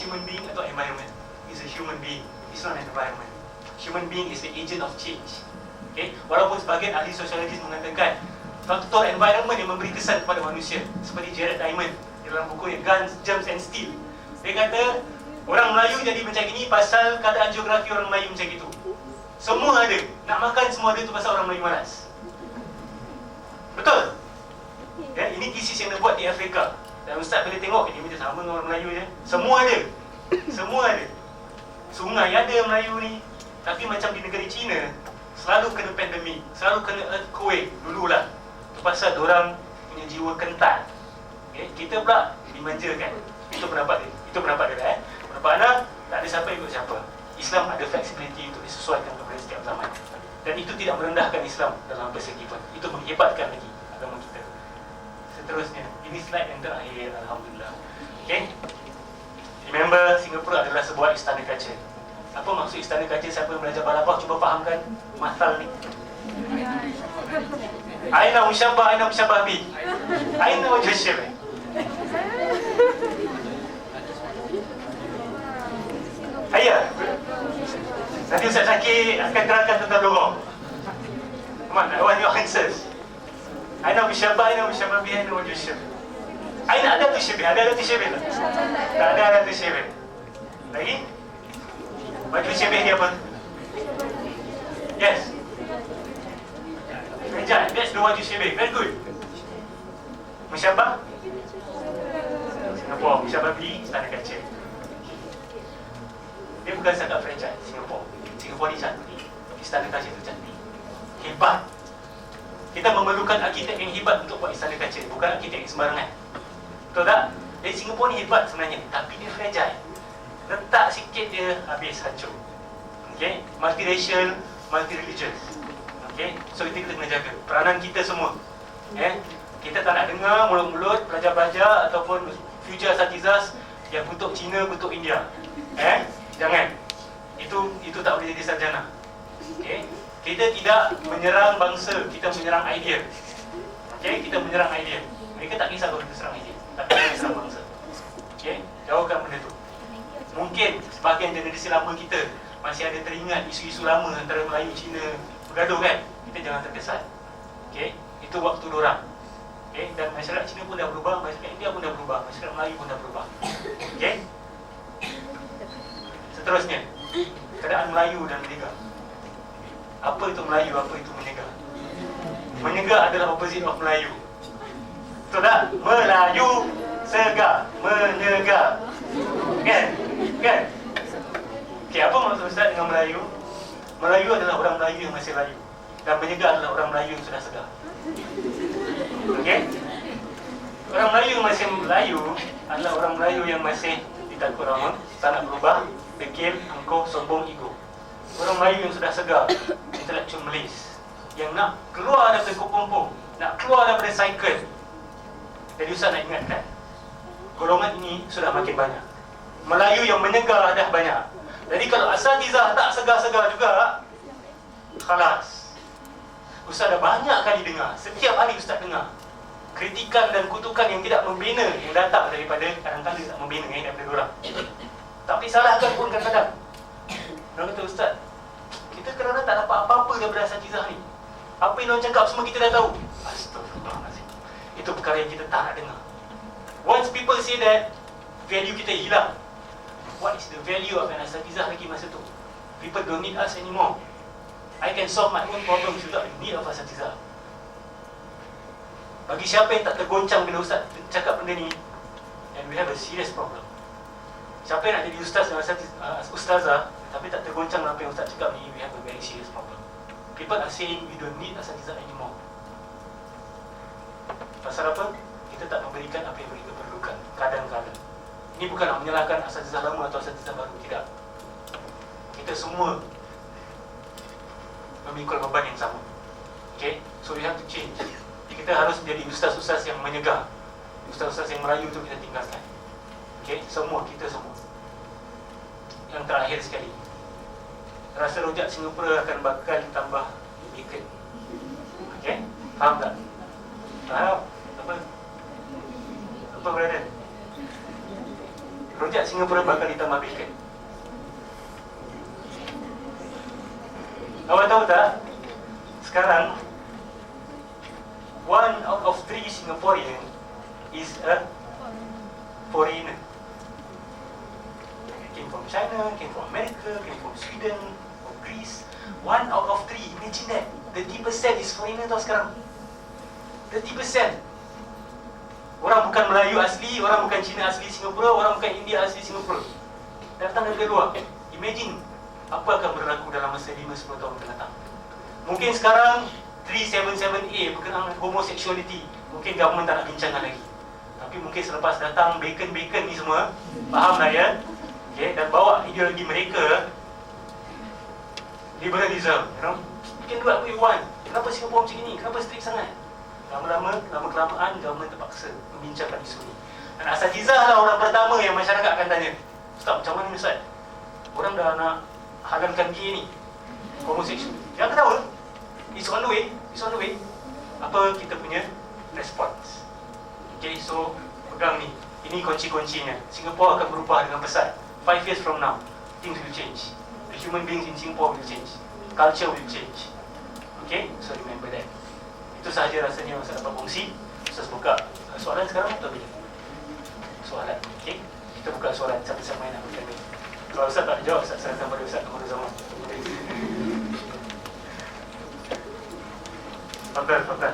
human being atau environment? Is a human being. It's not an environment. Human being is the agent of change. Okay? Walaupun sebagian ahli sosiologis mengatakan faktor environment yang memberi kesan kepada manusia, seperti Jared Diamond dalam buku Guns, Germs and Steel. Dia kata orang Melayu jadi macam ini pasal keadaan geografi orang Melayu macam itu. Semua ada. Nak makan semua ada tu pasal orang Melayu malas. Betul? Ya, ini tesis yang dia buat di Afrika. Dan Ustaz boleh tengok ini macam sama dengan orang Melayu je. Semua ada. Semua ada. Sungai ada Melayu ni. Tapi macam di negeri China, selalu kena pandemik, selalu kena earthquake dululah. Itu pasal diorang punya jiwa kental. Okay? Kita pula dimanjakan. Itu pendapat dia. Itu pendapat dia. Pendapat anda, tak ada siapa ikut siapa. Islam ada flexibility untuk disesuaikan kepada setiap zaman. Dan itu tidak merendahkan Islam dalam apa segi pun. Itu menghebatkan lagi agama kita. Seterusnya, ini slide yang terakhir, Alhamdulillah. Okay? Remember, Singapura adalah sebuah istana kaca. Apa maksud istana kaca? Siapa yang belajar balapah, cuba fahamkan masal ni. Aina musyabbah bi. Aina wajh syabah. Ayah, nanti Ustaz Syakir akan terangkan tentang lorong. Come on, I want your answers. Aina musyabbah bi, aina wajh syabah. Aina ada tu syabah, ada tu syabah tak? Tak ada tu syabah. Lagi? Wajh syabah ni apa? Yes. Fragile, that's the wajh syabah. Very good. Musyabbah? Singapore, musyabbah bi, istana kaca. Dia bukan sangat fragile, Singapore. Singapore ni cantik. Istana kaca tu cantik. Hebat. Kita memerlukan arkitek yang hebat untuk buat istana kaca, bukan arkitek yang sembarangan. Betul tak? Jadi Singapore ni hebat sebenarnya, tapi dia fragile. Letak sikit dia habis hancur. Okay? Multiracial, multi-religious. Okay? So kita kena jaga peranan kita semua. Kita tak nak dengar mulut-mulut pelajar-pelajar ataupun future asatizah yang kutuk Cina, kutuk India. Jangan. Itu tak boleh jadi sarjana. Okay? Kita tidak menyerang bangsa, kita menyerang idea. Okay? Kita menyerang idea. Mereka tak kisah kalau kita serang idea, tapi kita serang bangsa. Okay? Jauhkan benda tu. Mungkin sebahagian generasi lama kita masih ada teringat isu-isu lama antara Melayu, Cina bergaduh kan? Kita jangan terkesan. Okay? Itu waktu dorang. Okay? Dan masyarakat Cina pun dah berubah, masyarakat India pun dah berubah, masyarakat Melayu pun dah berubah. Okay? Seterusnya, keadaan Melayu dan Menega. Apa itu Melayu, apa itu Menega? Menega adalah opposite of Melayu. Betul tak? Melayu, segar, menega. Kan? Kan? Okay, apa maksud Ustaz dengan Melayu? Melayu adalah orang Melayu yang masih layu. Dan Menega adalah orang Melayu yang sudah segar. Okay? Orang Melayu yang masih Melayu adalah orang Melayu yang masih ditakut orang, tak nak berubah, degil, angkuh, sombong, ego. Orang Melayu yang sudah segar, intellectual Malays, yang nak keluar daripada kumpung, nak keluar daripada cycle. Jadi Ustaz nak ingatkan, golongan ini sudah makin banyak. Melayu yang menyegar dah banyak. Jadi kalau asatizah tak segar-segar juga, khalas. Ustaz dah banyak kali dengar, setiap hari Ustaz dengar kritikan dan kutukan yang tidak membina, yang datang daripada kadang-kadang tak membina yang daripada diorang. Tapi salahkan pun kadang-kadang. Diorang kata, Ustaz, kita kadang-kadang tak dapat apa-apa daripada asatizah ni. Apa yang diorang cakap semua kita dah tahu. Astagfirullahaladzim. Itu perkara yang kita tak nak dengar. Once people say that, value kita hilang. What is the value of an asatizah lagi masa tu? People don't need us anymore. I can solve my own problems without the need of asatizah. Bagi siapa yang tak tergoncang bila Ustaz cakap benda ni, and we have a serious problem. Siapa yang nak jadi ustaz dan ustazah tapi tak tergoncang apa yang Ustaz cakap ni, we have a very serious problem. People are saying we don't need asatizah anymore. Pasal apa? Kita tak memberikan apa yang mereka perlukan kadang-kadang. Ini bukan nak menyalahkan asatizah lama atau asatizah baru, tidak. Kita semua memikul beban yang sama. Okay? So we have to change. Kita harus menjadi ustaz-ustaz yang menyegar. Ustaz-ustaz yang Melayu tu kita tinggalkan. Okay? Semua, kita semua. Yang terakhir sekali, rasa rojak Singapura akan bakal ditambah bacon. Okay? Faham tak? Faham? Apa? Apa brother? rojak Singapura bakal ditambah bacon. Awak tahu tak? Sekarang 1 out of 3 Singaporean is a foreigner. Came from China, came from America, came from Sweden, from Greece. 1 out of 3, imagine that. 30% is foreigner tau sekarang. 30%. Orang bukan Melayu asli, orang bukan Cina asli Singapura, orang bukan India asli Singapura. Datang dari luar. Imagine apa akan berlaku dalam masa 5-10 tahun akan datang. Mungkin sekarang 377A berkenaan homosexuality, mungkin government tak nak bincangkan lagi. Tapi mungkin selepas datang bacon-bacon ni semua, faham lah ya? Okay, dan bawa ideologi mereka, liberalism, you know, you can do what you want. Kenapa Singapura macam ni? Kenapa strict sangat? Lama-kelamaan government terpaksa membincangkan isu ni. Dan Asatizah lah orang pertama yang masyarakat akan tanya, Ustaz, macam mana Ustaz? Orang dah nak halalkan gay ni, homoseksual. Jangan ketawa, it's on the way, it's on the way. Apa kita punya response? Okay, so pegang ni, ini kunci-kuncinya. Singapore akan berubah dengan pesat. 5 years from now, things will change. The human beings in Singapore will change. Culture will change. Okay, so remember that. Itu sahaja rasanya yang saya dapat kongsi. Ustaz buka soalan sekarang atau bila? Soalan, okay. Kita buka soalan, siapa-siapa yang nak bertanya. Kalau Ustaz tak jawab, Ustaz serahkan pada Ustaz Kamarul Zaman. Fadal.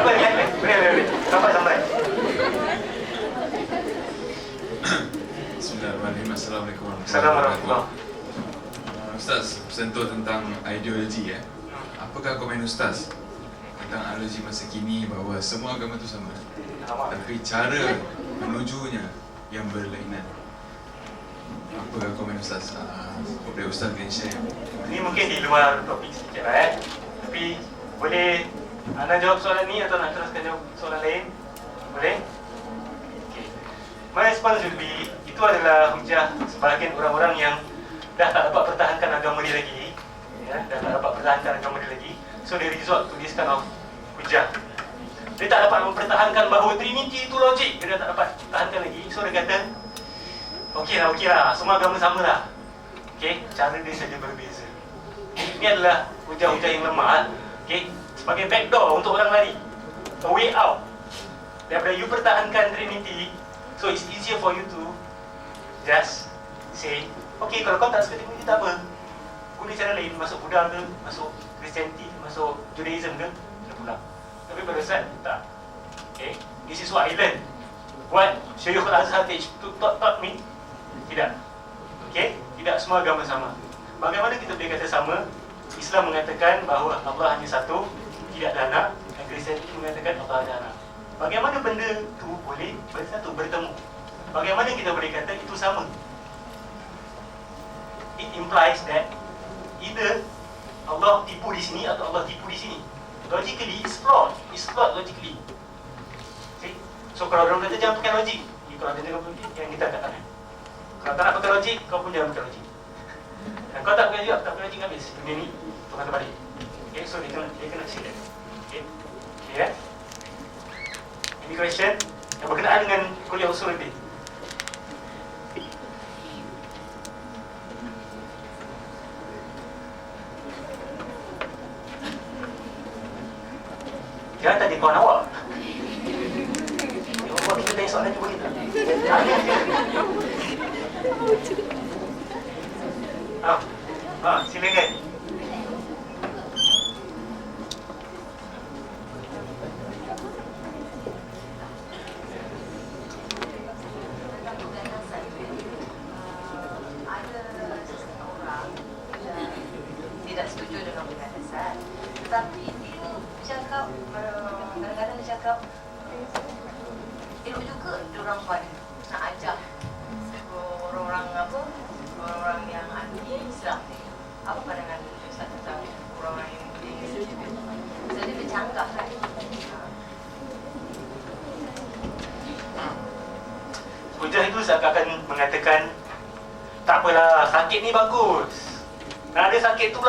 Boleh. Sampai. Bismillahirrahmanirrahim. Assalamualaikum Assalamualaikum. Ustaz, sentuh tentang ideologi ya. Apakah komen Ustaz tentang ideologi masa kini bahawa semua agama itu sama, tapi cara menujunya yang berlainan? Apakah komen Ustaz? Boleh Ustaz can share? Ini mungkin di luar topik sedikit lah tapi boleh anda jawab soalan ni atau nak teruskan jawab soalan lain? Boleh? Okay. My response will be, itu adalah hujah sebahagian orang-orang yang dah tak dapat pertahankan agama dia lagi, ya, dah tak dapat pertahankan agama dia lagi. So they resort to this kind of hujah. Dia tak dapat mempertahankan bahawa Trinity itu logik, dia dah tak dapat pertahankan lagi. So dia kata, okey lah, semua agama sama lah. Okay, cara dia saja berbeza. Ini adalah hujah-hujah yang lemah. Okay, sebagai backdoor untuk orang lari, a way out. Daripada you pertahankan Trinity, so it's easier for you to just say, okay, kalau kau tak suka Trinity tak apa, guna cara lain, masuk Buddha ke, masuk Christianity, masuk Judaism ke, kita pulang. Tapi pada saat tak. Okay, this is what I learned. What Syaikhul Azhar taught me, tidak. Okay, tidak semua agama sama. Bagaimana kita boleh kata sama? Islam mengatakan bahawa Allah hanya satu, tidak ada anak, dan Kristianiti mengatakan Allah ada anak. Bagaimana benda itu boleh bersatu, bertemu? Bagaimana kita boleh kata itu sama? It implies that either Allah tipu di sini atau Allah tipu di sini. Logically, it's flawed logically. See? So kalau orang kata jangan pakai logik, kalau dia jangan logik, yang kita katakan. Kalau tak nak pakai logik, kau pun jangan pakai logik. Dan kau tak pakai logik, tak pakai logik habis. Dunia ni, Tuhan terbalik. Okay, so dia kena say that. Okay, any question yang berkenaan dengan kuliah usul lebih? Jangan tanya kawan awak. Ya Allah, kita tanya soalan juga kita. Tanya je. Silakan. Tidak setuju dengan pengawasan, tetapi dia cakap kadang-kadang dia cakap elok juga diorang pada nak ajak orang-orang yang anti-Islam ni. Apa pandangan Ustaz tentang orang-orang yang jadi bercanggah kan? Hujah itu seakan-akan mengatakan tak apalah, sakit ni bagus. Nak ada sakit tu lah